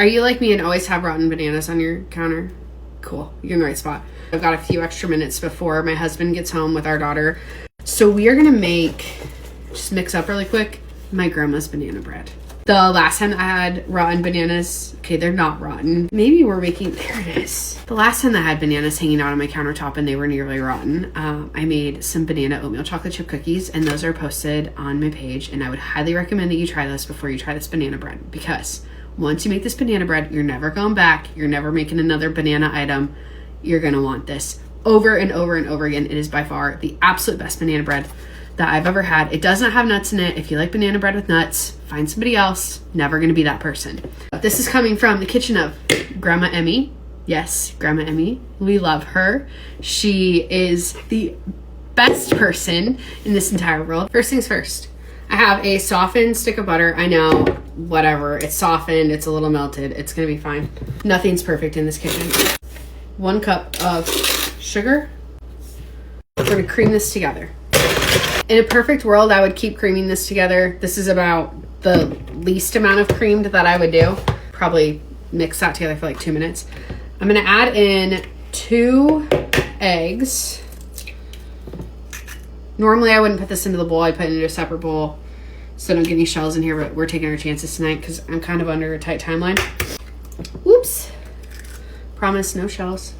Are you like me and always have rotten bananas on your counter? Cool, you're in the right spot. I've got a few extra minutes before my husband gets home with our daughter. So we are gonna just mix up really quick, my grandma's banana bread. The last time I had rotten bananas, okay, they're not rotten. Maybe we're making, there it is. The last time I had bananas hanging out on my countertop and they were nearly rotten, I made some banana oatmeal chocolate chip cookies, and those are posted on my page, and I would highly recommend that you try those before you try this banana bread, because once you make this banana bread, you're never going back. You're never making another banana item. You're gonna want this over and over and over again. It is by far the absolute best banana bread that I've ever had. It does not have nuts in it. If you like banana bread with nuts, find somebody else. Never gonna be that person. This is coming from the kitchen of Grandma Emmy. Yes, Grandma Emmy. We love her. She is the best person in this entire world. First things first, I have a softened stick of butter. I know, whatever. It's softened, it's a little melted. It's gonna be fine. Nothing's perfect in this kitchen. 1 cup of sugar. We're gonna cream this together. In a perfect world, I would keep creaming this together. This is about the least amount of creamed that I would do. Probably mix that together for like 2 minutes. I'm gonna add in 2 eggs. Normally I wouldn't put this into the bowl. I put it into a separate bowl so I don't get any shells in here, but we're taking our chances tonight because I'm kind of under a tight timeline. Oops. Promise, no shells.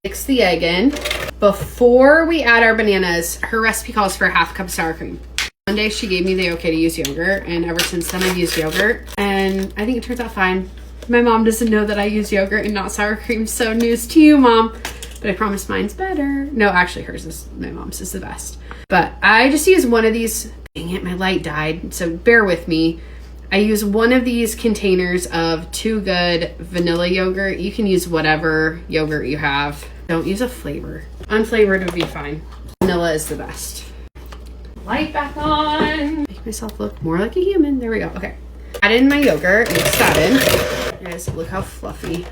Mix the egg in. Before we add our bananas, her recipe calls for 1/2 cup of sour cream. One day she gave me the okay to use yogurt, and ever since then I've used yogurt, and I think it turns out fine. My mom doesn't know that I use yogurt and not sour cream, so news to you, Mom. But I promise mine's better. No, actually hers is, my mom's is the best. But I just use one of these. Dang it, my light died, so bear with me. I use one of these containers of Too Good vanilla yogurt. You can use whatever yogurt you have. Don't use a flavor. Unflavored would be fine. Vanilla is the best. Light back on. Make myself look more like a human. There we go. Okay. Add in my yogurt. Mix that in. Guys, look how fluffy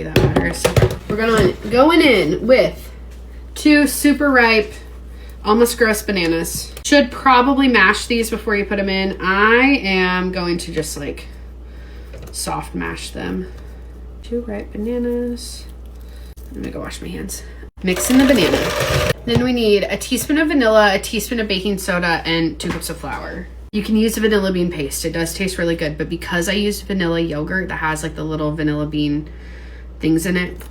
that batter is. We're going in with 2 super ripe, almost gross bananas. Should probably mash these before you put them in. I am going to just like soft mash them. 2 ripe bananas. I'm gonna go wash my hands. Mix in the banana. Then we need a teaspoon of vanilla, a teaspoon of baking soda, and 2 cups of flour. You can use a vanilla bean paste. It does taste really good, but because I used vanilla yogurt that has like the little vanilla bean things in it,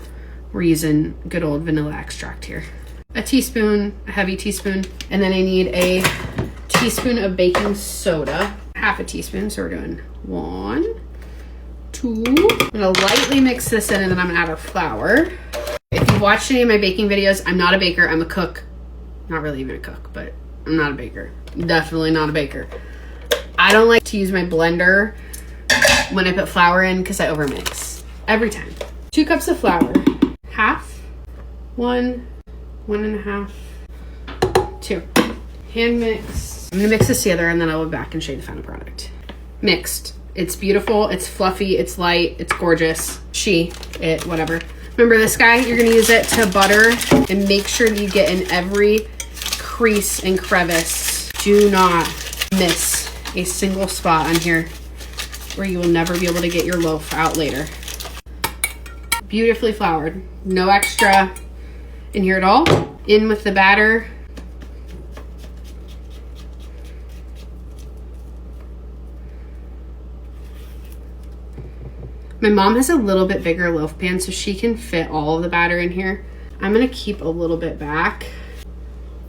we're using good old vanilla extract here. A teaspoon, a heavy teaspoon, and then I need a teaspoon of baking soda. 1/2 teaspoon, so we're doing 1, 2. I'm gonna lightly mix this in, and then I'm gonna add our flour. If you've watched any of my baking videos, I'm not a baker, I'm a cook. Not really even a cook, but I'm not a baker. Definitely not a baker. I don't like to use my blender when I put flour in because I overmix every time. 2 cups of flour, 1/2, 1, 1.5, 2. Hand mix. I'm gonna mix this together and then I'll be back and show you the final product. Mixed. It's beautiful, it's fluffy, it's light, it's gorgeous. Whatever. Remember this guy? You're gonna use it to butter and make sure that you get in every crease and crevice. Do not miss a single spot on here where you will never be able to get your loaf out later. Beautifully floured. No extra in here at all. In with the batter. My mom has a little bit bigger loaf pan, so she can fit all of the batter in here. I'm gonna keep a little bit back.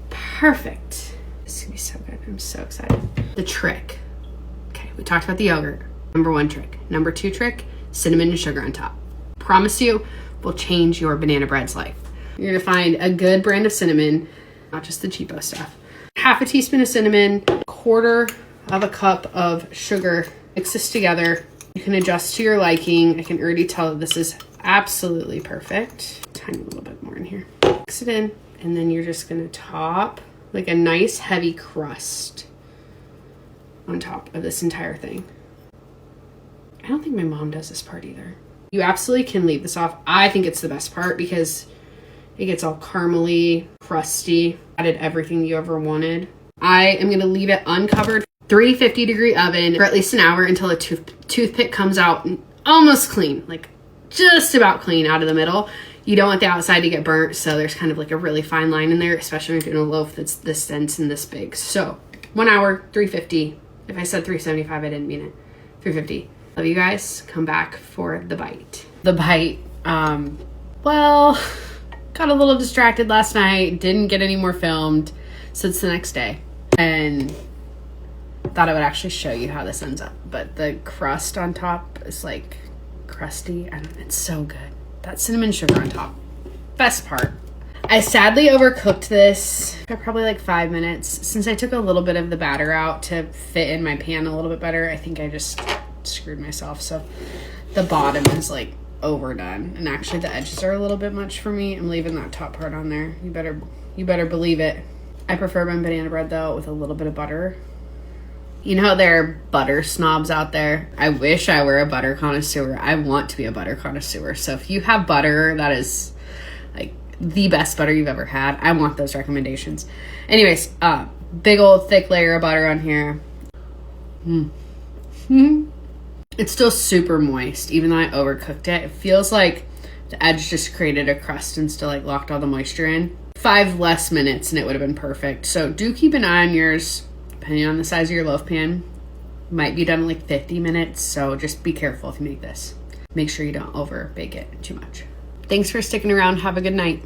Perfect. This is gonna be so good. I'm so excited. The trick. Okay, we talked about the yogurt. Number 1 trick. Number 2 trick, cinnamon and sugar on top. Promise you, will change your banana bread's life. You're gonna find a good brand of cinnamon, not just the cheapo stuff. 1/2 teaspoon of cinnamon, 1/4 cup of sugar. Mix this together. You can adjust to your liking. I can already tell that this is absolutely perfect. Tiny little bit more in here. Mix it in, and then you're just gonna top like a nice heavy crust on top of this entire thing. I don't think my mom does this part either. You absolutely can leave this off. I think it's the best part because it gets all caramely, crusty, added everything you ever wanted. I am gonna leave it uncovered, 350-degree oven for at least an hour until a toothpick comes out almost clean, like just about clean out of the middle. You don't want the outside to get burnt, so there's kind of like a really fine line in there, especially when you're doing a loaf that's this dense and this big. So 1 hour, 350. If I said 375, I didn't mean it. 350. Love you guys. Come back for the bite. The bite, well, got a little distracted last night, didn't get any more filmed, so it's the next day. And thought I would actually show you how this ends up. But the crust on top is like crusty, and it's so good. That cinnamon sugar on top, best part. I sadly overcooked this for probably like 5 minutes. Since I took a little bit of the batter out to fit in my pan a little bit better, I think I just screwed myself. So the bottom is like overdone, and actually the edges are a little bit much for me. I'm leaving that top part on there. You better believe it. I prefer my banana bread though with a little bit of butter. You know, there are butter snobs out there. I wish I were a butter connoisseur. I want to be a butter connoisseur. So if you have butter that is like the best butter you've ever had, I want those recommendations. Anyways, big old thick layer of butter on here. It's still super moist, even though I overcooked it. It feels like the edge just created a crust and still like locked all the moisture in. 5 less minutes and it would have been perfect. So do keep an eye on yours. Depending on the size of your loaf pan, might be done in like 50 minutes. So just be careful if you make this. Make sure you don't over bake it too much. Thanks for sticking around. Have a good night.